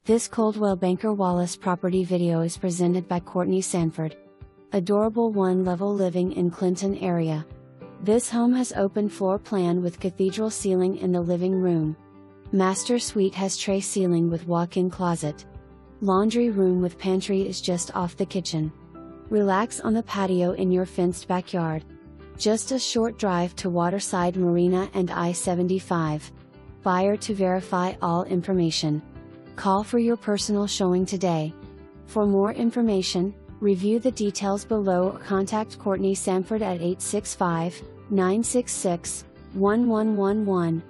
This Coldwell Banker Wallace property video is presented by Courtney Sanford. Adorable one-level living in Clinton area. This home has open floor plan with cathedral ceiling in the living room. Master suite has tray ceiling with walk-in closet. Laundry room with pantry is just off the kitchen. Relax on the patio in your fenced backyard. Just a short drive to Waterside Marina and I-75. Buyer to verify all information. Call for your personal showing today. For more information, review the details below or contact Courtney Sanford at 865-966-1111.